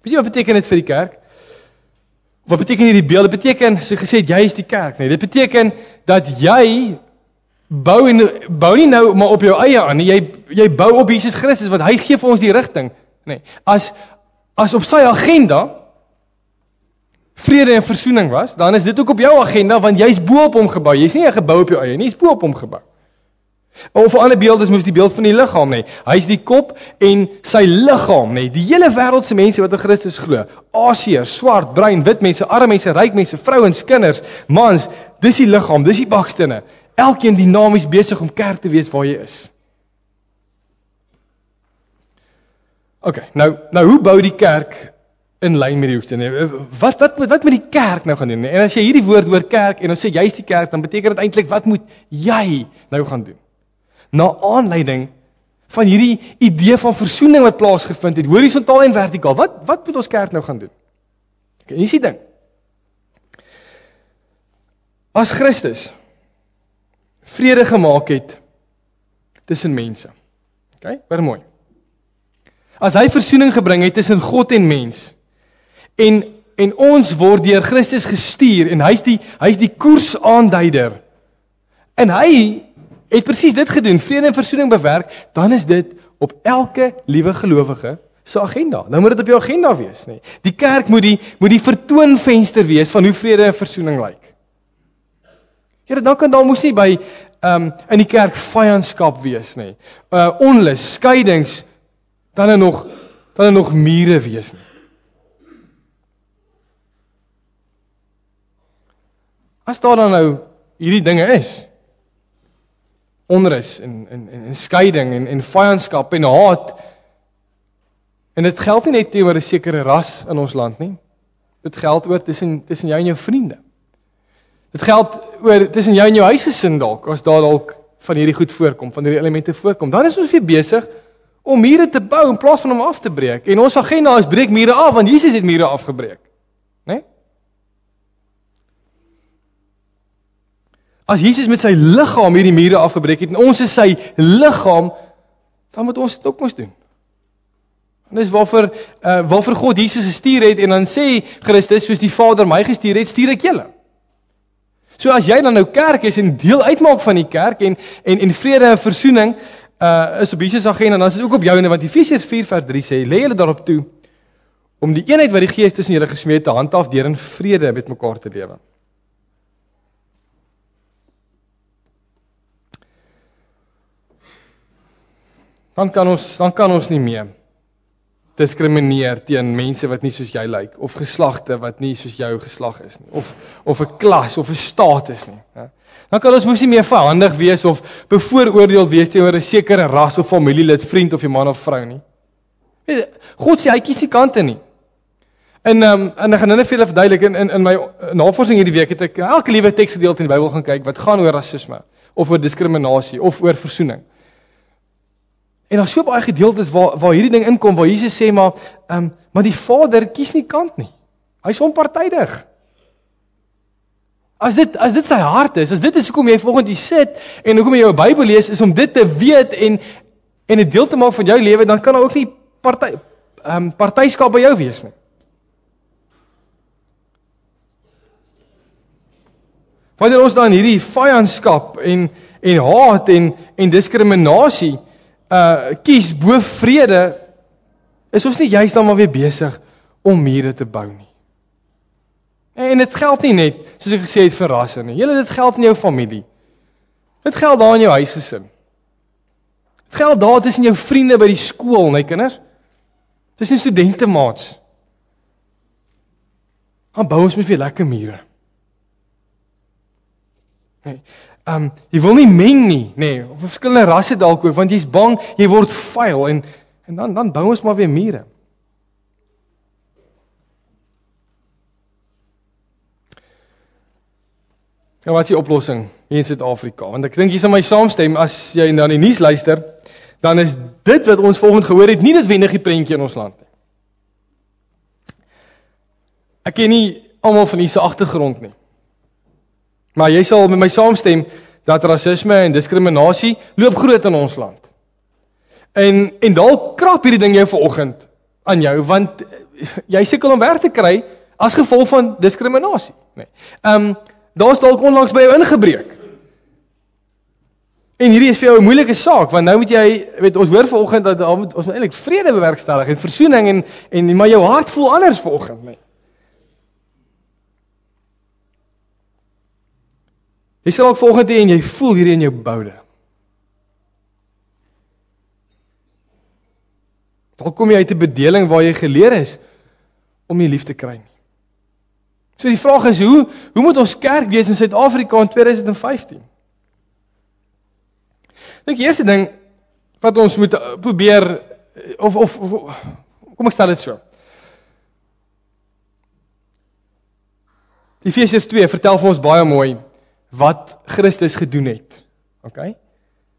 Weet jy wat beteken dit vir die kerk? Wat beteken hierdie beeld? Dit beteken, so gesê, jy is die kerk, nee. Dit beteken dat jy bou nie nou maar op jou eie aan nie. Jy bou op Jesus Christus want hy gee vir ons die rigting, nee. As op sy agenda vrede en versoening was, dan is dit ook op jou agenda, want jy's bo op hom gebou. Jy's nie 'n gebou op jou eie nie, jy's bo op hom gebou. Of 'n ander beeld is moes die beeld van die liggaam, nê. Hy's die kop en sy liggaam, nê. Die hele wêreld se mense wat in Christus glo. Asiërs, swart, bruin, wit mense, arme mense, ryk mense, vrouens, kinders, mans, dis die liggaam, dis die bakstene. Elkeen dinamies besig om kerk te wees waar jy is. Okay, nou hoe bou die kerk in lyn met die hoeksteen? Wat moet die kerk nou gaan doen? En as jy hierdie woord hoor kerk en ons sê jy's die kerk, dan beteken dit eintlik wat moet jy nou gaan doen? Na aanleiding van hierdie idee van versoening wat plaasgevind het, horisontaal en vertikaal. Wat moet ons kerk nou gaan doen? Okay, hier is die ding. As Christus vrede gemaak het tussen mense. Okay, baie mooi. As hy versoening gebring het tussen God en mens, en ons word deur Christus gestuur, en hy's die koersaanduider, en hy het presies dit gedoen, vrede en versoening bewerk, dan is dit op elke liewe gelowige se agenda. Nou moet dit op jou agenda wees, nê. Die kerk moet die vertoonvenster wees van hoe vrede en versoening lyk. Ja, dan kan daar mos nie by in die kerk vyandskap wees, nê. Onlus, skeidings, dan er nog mure wees nie. As daar dan nou hierdie dinge is, onrus en skeiding en vyandskap en haat, en dit geld nie net teenoor 'n sekere ras in ons land nie. Dit geld oor tussen jou en jou vriende. Dit geld oor tussen jou en jou huisgesin dalk, as daar dalk van hierdie goed voorkom, van hierdie elemente voorkom. Dan is ons weer besig om mure te bou in plaas van om af te breek. En ons agenda is breek mure af, want Jesus het mure afgebreek. Né? As Jesus met sy liggaam hierdie mure afgebreek het, en ons is sy liggaam, dan moet ons dit ook mos doen. En dis waarvoor God Jesus gestuur het, en dan sê Christus, soos die Vader my gestuur het, stuur ek julle. So as jy dan nou kerk is, en deel uitmaak van die kerk, en vrede en versoening, is op Jesus agenda, dan is dit ook op joune, want Efesiërs 4 vers 3 sê, lê julle daarop toe, om die eenheid wat die Gees tussen julle gesmee het, te handhaaf deur in vrede met mekaar te lewe. Dan kan ons nie meer diskrimineer teen mense wat nie soos jy lyk, of geslagte wat nie soos jou geslag is nie, of 'n klas, of 'n status nie. Ja. Dan kan ons mos nie meer verhandig wees, of bevooroordeel wees teenoor 'n sekere ras of familielid, vriend of 'n man of vrou nie. God sê, hy kies nie kante nie. En ek gaan nou net vir julle verduidelik, in my navorsing hierdie week het ek elke liewe teksgedeelte in die Bybel gaan kyk, wat gaan oor rasisme, of oor diskriminasie, of oor versoening. En daar so baie gedeeltes waar hierdie ding inkom, waar Jesus sê, maar die Vader kies nie kant nie. Hy is onpartydig. As dit sy hart is, as dit is hoekom jy vanoggend hier sit, en hoekom jy jou Bybel lees, is om dit te weet, en 'n deel te maak van jou lewe, dan kan daar ook nie partyskap by jou wees nie. Wanneer ons dan hierdie vyandskap, en haat, en diskriminasie, kies bo vrede, is ons nie juist dan maar weer besig om mure te bou nie. En dit geld nie net, soos ek gesê het, vir rasse nie. Dit geld in jou familie. Dit geld daar in jou huisgesin. Dit geld daar tussen jou vriende by die skool, nee kinders. Tussen studentemaats. Dan bou ons met weer lekker mure. Nee. Jy wil nie meng nie, nee, of verskillende rasse dalk ook, want jy's bang, jy word vuil, en dan bou ons maar weer mure. En wat is die oplossing hier in Suid-Afrika? Want ek dink jy sal my saamstem, as jy na die nuus luister, dan is dit wat ons volgende gehoor het, nie noodwendig die prentjie in ons land nie. Ek ken nie almal van hierdie agtergrond nie. Maar jy sal met my saamstem dat rasisme en diskriminasie loop groot in ons land. En dalk krap hierdie ding jou vanoggend aan jou, want jy sukkel om werk te kry as gevolg van diskriminasie. Nee. Daar's dalk onlangs by jou ingebreek. En hierdie is vir jou 'n moeilike saak, want nou moet jy, ons hoor vanoggend dat ons moet eintlik vrede bewerkstellig en versoening, maar jou hart voel anders vanoggend, nee. Jy sal ook volgende en jy voel hier in jou boude. Dan kom jy uit 'n bedeling waar jy geleer is om nie lief te kry nie. So die vraag is, hoe moet ons kerk wees in Suid-Afrika in 2015? Ek dink die eerste ding wat ons moet probeer, of kom ek stel dit so. Efesiërs 2 vertel vir ons baie mooi wat Christus gedoen het, okay?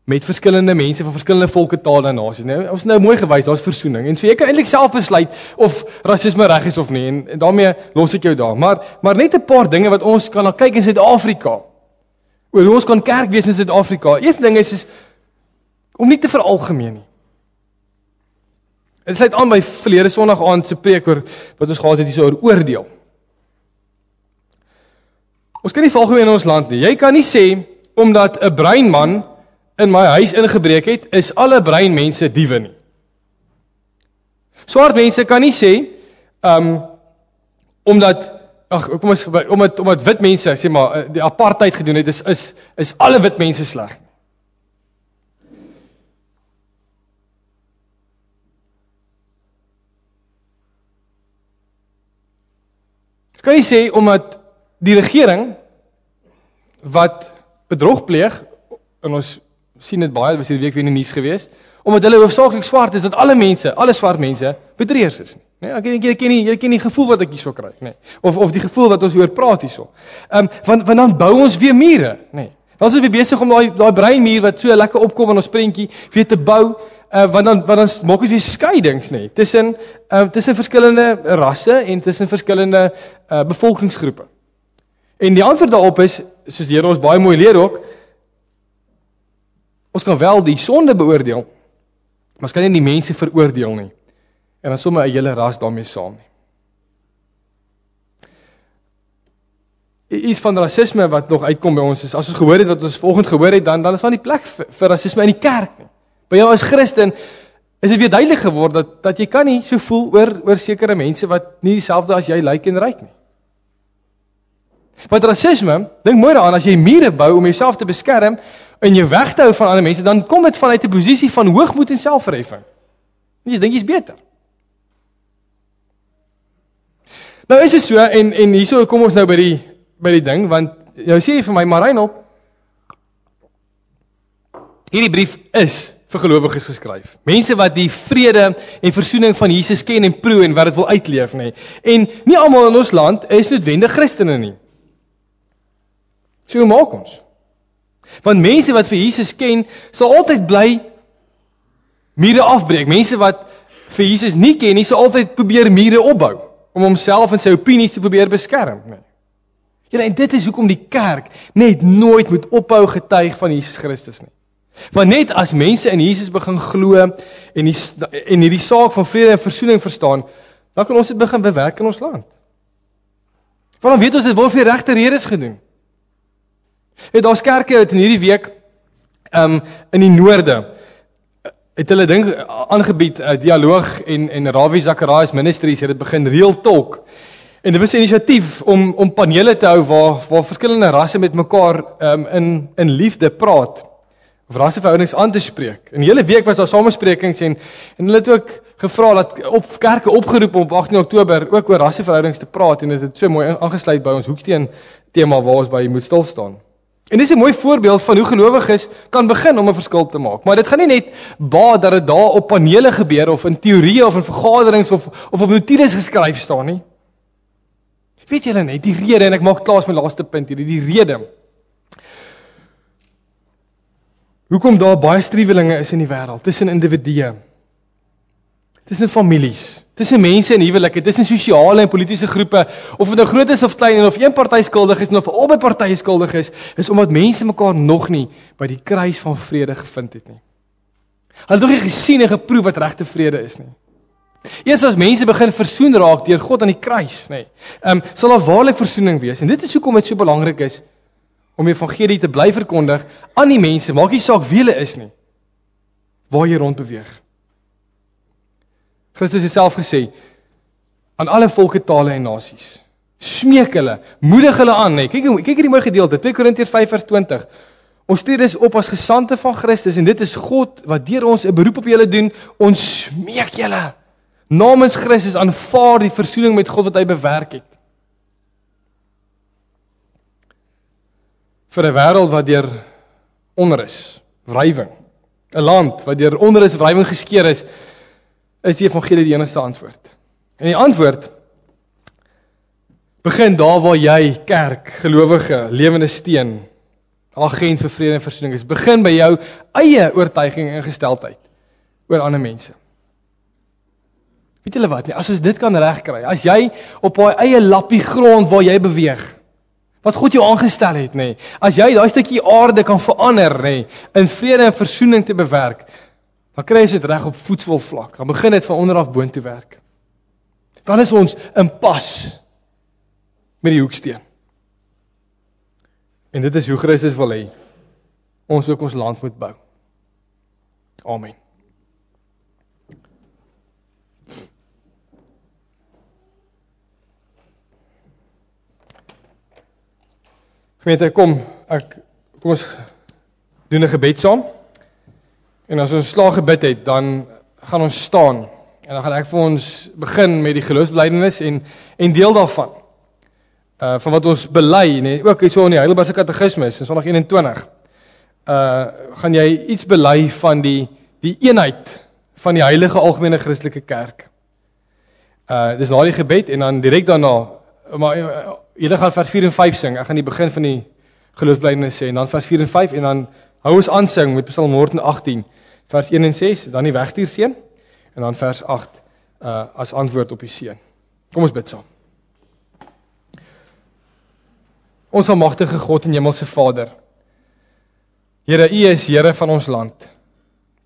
Met verskillende mense van verskillende volke, tale en nasies. Nou, ons nou mooi gewys, daar's versoening. En so jy kan eintlik self besluit of rasisme reg is of nie, en daarmee los ek jou daar. Maar net 'n paar dinge wat ons kan kyk in Suid-Afrika. Oor hoe ons kan kerk wees in Suid-Afrika. Eerste ding is om nie te veralgemeen nie. Dit sluit aan by verlede Sondag aand se preek oor wat ons gehad het hier oor oordeel. Ons kan nie veralgemeen in ons land nie. Jy kan nie sê, omdat 'n bruin man in my huis ingebreek het, is alle bruin mense diewe nie. Swart mense kan nie sê, omdat wit mense, sê maar, die apartheid gedoen het, is alle wit mense sleg. Jy kan nie sê, omdat die regering wat bedrog pleeg, en ons sien dit baie, was hierdie week weer in die nuus gewees, omdat hulle hoofsaaklik swart is, dat alle swart mense bedrieërs is nie. Nee, jy ken nie gevoel wat ek hierso kry, nee. Of die gevoel wat ons oor praat hierso. Want dan bou ons weer mure, nee. Dan is ons weer besig om daai breinmuur wat so lekker opkom in ons prentjie weer te bou, want dan maak ons weer skeidings, nee, tussen verskillende rasse en tussen verskillende bevolkingsgroepe. En die antwoord daarop is, soos die Here ons baie mooi leer ook, ons kan wel die sonde beoordeel, maar ons kan nie die mense veroordeel nie. En dan sommer 'n hele ras daarmee saam nie. Iets van rasisme wat nog uitkom by ons is, as ons gehoor het wat ons vanoggend gehoor het, dan is daar nie plek vir rasisme in die kerk nie. By jou as Christen is dit weer duidelik geword dat jy kan nie so voel oor sekere mense wat nie dieselfde as jy lyk en ryk nie. Want rasisme, dink mooi daaraan, as jy mure bou om jouself te beskerm en jou weg te hou van ander mense, dan kom dit vanuit 'n posisie van hoogmoed en selfverheffing. Jy dink jy's beter. Nou is dit so, en hierso kom ons nou by die ding, want jy sê vir my, maar Reinhold, hierdie brief is vir gelowiges geskryf. Mense wat die vrede en versoening van Jesus ken en proe en wat dit wil uitleef, nee. En nie almal in ons land is noodwendig Christene nie. So hoe maak ons? Want mense wat vir Jesus ken, sal altyd bly mure afbreek. Mense wat vir Jesus nie ken nie, sal altyd probeer mure opbou om homself en sy opinies te probeer beskerm, nee. Ja, en dit is hoekom die kerk net nooit moet ophou getuig van Jesus Christus nie. Want net as mense in Jesus begin glo en hierdie saak van vrede en versoening verstaan, dan kan ons dit begin bewerk in ons land. Want dan weet ons dit word vir regte redes gedoen. Daar's kerke wat in hierdie week in die noorde het hulle ding aangebied, dialoog en Ravi Zacharias Ministries het dit begin Real Talk. En dit was 'n inisiatief om panele te hou waar verskillende rasse met mekaar in liefde praat, of rasseverhoudings aan te spreek. En die hele week was daar samesprekings en hulle het ook gevra dat kerke opgeroep om op 18 Oktober ook oor rasseverhoudings te praat, en dit het so mooi aangesluit by ons hoeksteen tema waar ons by moet stil staan. En dis 'n mooi voorbeeld van hoe gelowiges kan begin om 'n verskil te maak. Maar dit gaan nie net baat dat dit daar op panele gebeur of in teorieë of in vergaderings of op notules geskryf staan nie. Weet julle net, die rede, en ek maak klaar met my laaste punt hier, die rede hoekom daar baie striwelinge is in die wêreld, tussen individue, tussen families, tussen mense in huwelike, tussen sosiale en politiese groepe, of dit nou groot is of klein, en of een party skuldig is, en of albei partye skuldig is omdat mense mekaar nog nie by die kruis van vrede gevind het nie. Hulle het nog nie gesien en geproef wat regte vrede is nie. Eers as mense begin versoen raak deur God aan die kruis, nee, sal daar waarlik versoening wees. En dit is hoekom dit so belangrik is om die evangelie te bly verkondig aan die mense, maak nie saak wie hulle is nie, waar jy rond beweeg. Christus het self gesê, aan alle volke, tale en nasies, smeek hulle, moedig hulle aan, nee. Kyk hierdie mooi gedeelte, 2 Korintiërs 5:20, ons tree dus op as gesandte van Christus, en dit is God wat deur ons 'n beroep op julle doen, ons smeek julle, namens Christus aanvaar die versoening met God wat hy bewerk het. Vir 'n wêreld wat deur onrus, wrywing, 'n land wat deur onrus, wrywing geskeer is die evangelie die enigste antwoord. En die antwoord begin daar waar jy, kerk, gelowige, lewende steen, agent vir vrede en versoening is. Begin by jou eie oortuiging en gesteldheid oor ander mense. Weet julle wat nie, as ons dit kan regkry, as jy op daai eie lappie grond waar jy beweeg, wat God jou aangestel het, nee, as jy daai stukkie aarde kan verander, nee, in vrede en versoening te bewerk, dan kry jy dit reg op voetsoolvlak. Dan begin dit van onder af boontoe werk. Dan is ons in pas met die hoeksteen. En dit is hoe Christus wil hê ons ook ons land moet bou. Amen. Gemeente, kom ons doen 'n gebed saam. En as ons slaag gebid het, dan gaan ons staan. En dan gaan ek vir ons begin met die geloofsbelijdenis en deel daarvan. Van wat ons bely, nee, ook so in die Heidelbergse Katekismus, in Sondag 21, gaan jy iets bely van die eenheid van die heilige algemene Christelike kerk. Dis na die gebed en dan direk daarna, maar julle gaan vers 4 en 5 sing. Ek gaan die begin van die geloofsbelijdenis sê en dan vers 4 en 5 en dan hou ons aan sing met Psalm 118 vers 1 en 6, dan die wegstuur seën en dan vers 8 as antwoord op die seën. Kom ons bid saam. Ons almagtige God en hemelse Vader, Here, U is Here van ons land.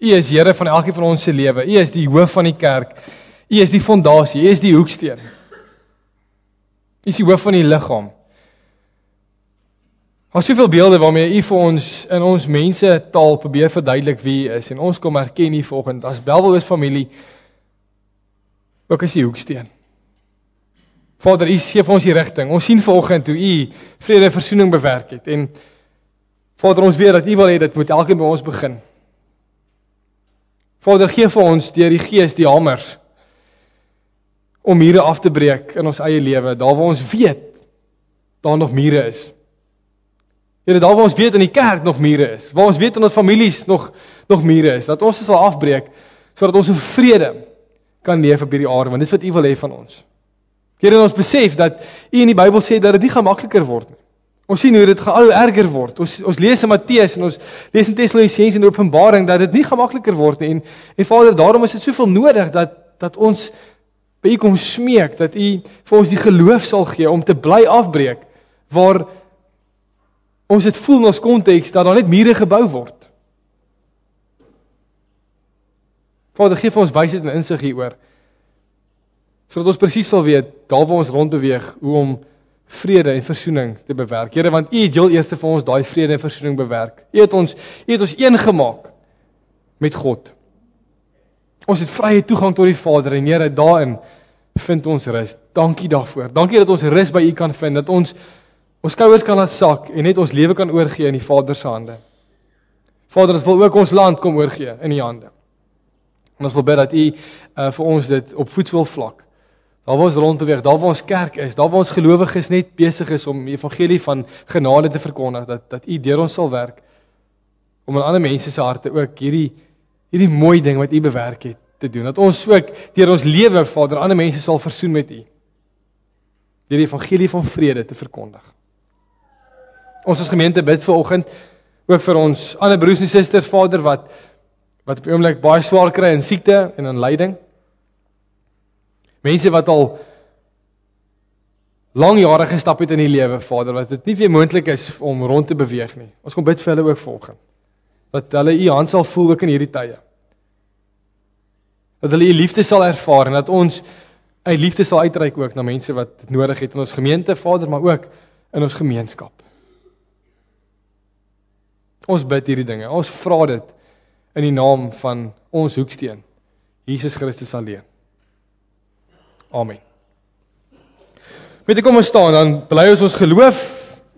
U is Here van elkeen van ons se lewe. U is die hoof van die kerk. U is die fondasie, U is die hoeksteen. U is die hoof van die liggaam. Daar is soveel beelde waarmee U vir ons in ons mense taal probeer verduidelik wie U is en ons kom erken U vanoggend as Bellville familie ook as die hoeksteen. Vader, U gee vir ons die rigting. Ons sien vanoggend hoe U vrede en versoening bewerk het en Vader, ons weet dat U wil hê dit moet elkeen by ons begin. Vader, gee vir ons deur die Gees die hamers om mure af te breek in ons eie lewe, daar waar ons weet daar nog mure is. Here, daar waar ons weet in die kerk nog mure is, waar ons weet in ons families nog mure is, dat ons dit sal afbreek, sodat ons in vrede kan leef op hierdie aarde, want dit is wat U wil hê van ons. Here, ons besef dat U in die Bybel sê dat dit nie gaan makliker word nie. Ons sien hoe dit gaan al erger word. Ons lees in Matteus en ons lees in Tessalonisense en Openbaring dat dit nie gemakliker word nie. En Vader, daarom is dit soveel nodig dat ons by U kom smeek, dat U vir ons die geloof sal gee om te bly afbreek, waar ons dit voel in ons konteks dat daar net mure gebou word. Vader, gee vir ons wysheid en insig hieroor, sodat ons presies sal weet, daar waar ons rondbeweeg, hoe om vrede en versoening te bewerk. Here, want U het heel eers vir ons daai vrede en versoening bewerk. U het ons een gemaak met God. Ons het vrye toegang tot die Vader en Here, daarin vind ons rus. Dankie daarvoor. Dankie dat ons rus by U kan vind, dat ons skouers kan laat sak en net ons lewe kan oorgee in die Vader se hande. Vader, ons wil ook ons land kom oorgee in U hande. En ons wil bid dat U vir ons dit op voetswil vlak, daar waar ons rondbeweeg, daar waar ons kerk is, daar waar ons gelowiges net besig is om die evangelie van genade te verkondig, dat U deur ons sal werk, om in ander mense se harte ook hierdie mooi ding wat U bewerk het, te doen. Dat ons ook deur ons lewe, Vader, ander mense sal versoen met U. Deur die evangelie van vrede te verkondig. Ons as gemeente bid vanoggend ook vir ons ander broers en susters, Vader, wat op die oomblik baie swaar kry in siekte en in lyding. Mense wat al lang jare gestap het in die lewe, Vader, wat dit nie weer moontlik is om rond te beweeg nie. Ons kom bid vir hulle ook vanoggend. Dat hulle U hand sal voel ook in hierdie tye. Dat hulle U liefde sal ervaar en dat ons uit liefde sal uitreik ook na mense wat dit nodig het in ons gemeente, Vader, maar ook in ons gemeenskap. Ons bid hierdie dinge. Ons vra dit in die naam van ons hoeksteen, Jesus Christus alleen. Amen. Weet jy, kom ons staan, dan bely ons geloof,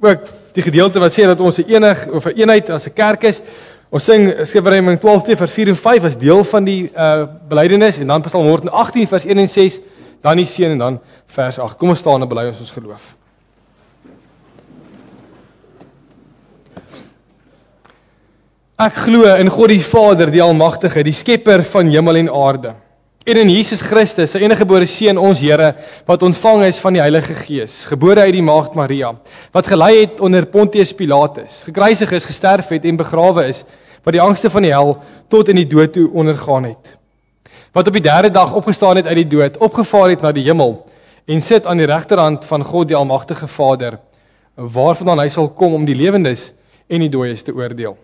ook die gedeelte wat sê dat ons 'n eenheid as 'n kerk is. Ons sing Skrifgedeelte 12:2 vers 4 en 5 as deel van die belydenis en dan Psalm 118 vers 1 en 6, dan die seën en dan vers 8. Kom ons staan en bely ons geloof. Ek glo in God die Vader, die Almagtige, die skepper van hemel en aarde. En in Jesus Christus, sy eniggebore Seun, ons Here, wat ontvang is van die Heilige Gees, gebore uit die Maagd Maria, wat gelei het onder Pontius Pilatus, gekruisig is, gesterf het en begrawe is, wat die angste van die hel tot in die dood toe ondergaan het. Wat op die 3de dag opgestaan het uit die dood, opgevaar het na die hemel, en sit aan die regterhand van God die Almagtige Vader, waarvandaan hy sal kom om die lewendes en die dooies te oordeel.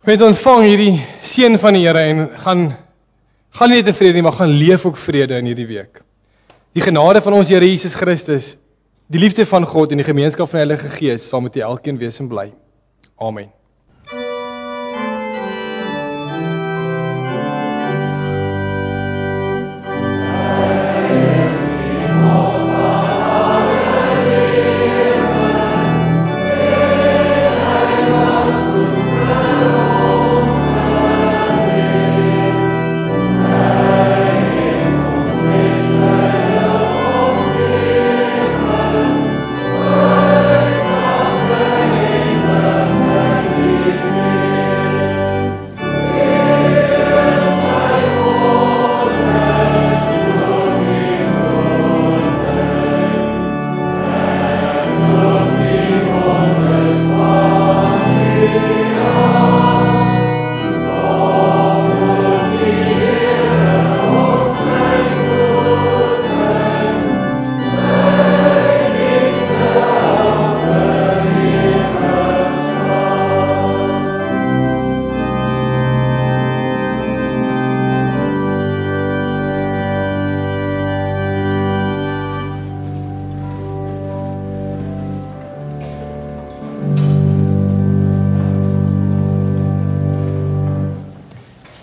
Met ontvang hierdie seën van die Here en gaan nie tevrede nie, maar gaan leef ook vrede in hierdie week. Die genade van ons Here Jesus Christus, die liefde van God en die gemeenskap van die Heilige Gees sal met julle elkeen wees en bly. Amen.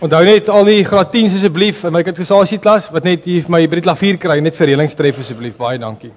Onthou net al die graad 10's asseblief in my kategorisasieklas wat net hier vir my by die klavier kry, net vir reëlingstref asseblief. Baie dankie.